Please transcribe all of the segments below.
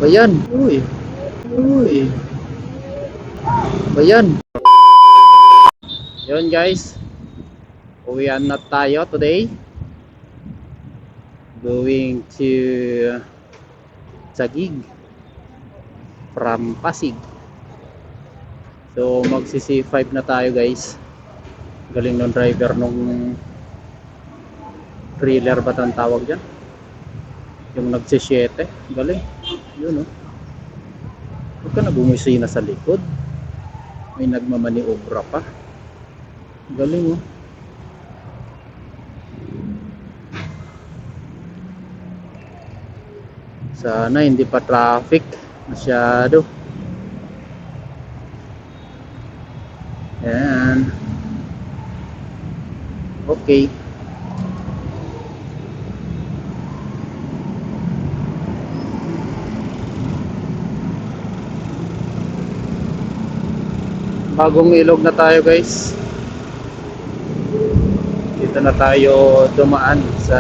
Bayan. Uy. Uy. Bayan. Yun guys. Uwian na tayo today. Going to Taguig from Pasig. So magsi C5 na tayo guys. Galing ng driver nung trailer ba ang tawag dyan? Yung nagsi-7. Galing. Yun oh. Huwag ka nagumisi na sa likod. May nagmamaniobra pa. Galing oh. Sana hindi pa traffic masyado. Ayan. Okay. Bagong ilog na tayo guys. Dito na tayo dumaan sa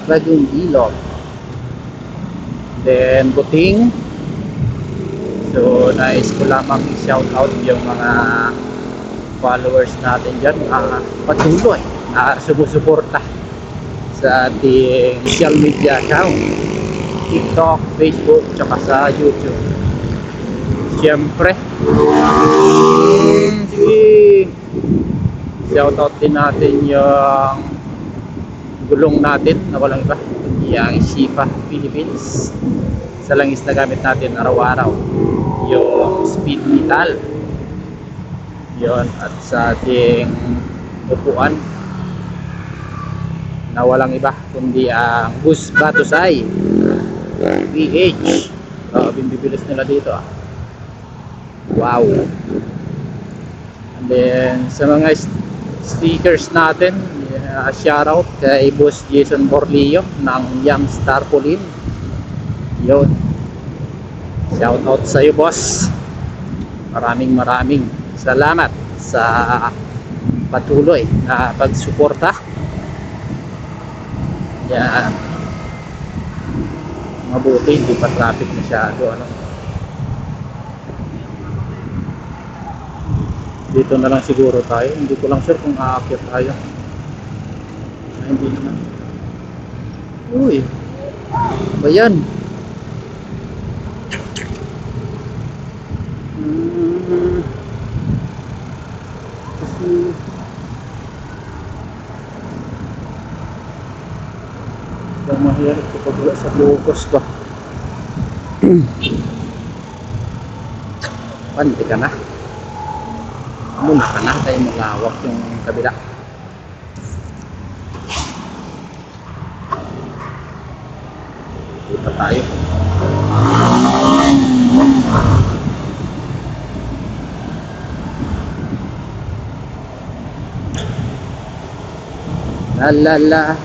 bagong ilog. Then Buting. So nais ko lamang i-shout out yung mga followers natin dyan, patuloy na sumusuporta sa ating social media account, TikTok, Facebook, tsaka sa YouTube. Siyempre shout out din natin yung gulong natin na walang iba, yung Shifa Philippines. Sa langis na gamit natin araw-araw, yung speed metal yon, at sa ating upuan na walang iba kundi ang Bus Batusay PH. Bimbibilis nila dito ah. Wow. And then sa mga stickers natin, shoutout kay Boss Jason Borleo ng Young Star Pulin. Yun, shoutout sa iyo boss. Maraming salamat sa patuloy na pagsuporta. Yan. Mabuti hindi pa traffic masyado ano. Dito na lang siguro tayo. Hindi ko lang sure kung aakyat tayo. Hindi naman. Uy. Bayan. Ang mahirap kapag wala sa locos ba. Pandi ka na. Muna ka na tayo malawak yung kabila. Dito tayo. La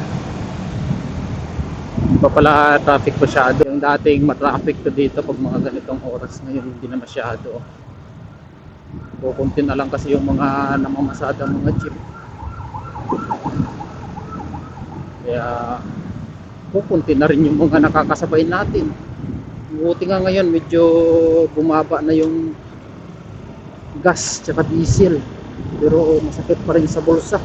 pa pala traffic masyado. Yung dating matraffic ko dito pag mga ganitong oras, ngayon hindi na masyado. Kukunti na lang kasi yung mga namamasada mga jeep, kaya kukunti na rin yung mga nakakasabay natin. Buti nga ngayon medyo bumaba na yung gas tsaka diesel, pero masakit pa rin sa bulsa.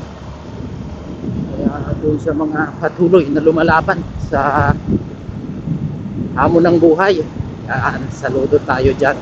Kaya doon sa mga patuloy na lumalaban sa hamon ng buhay, saludo tayo dyan.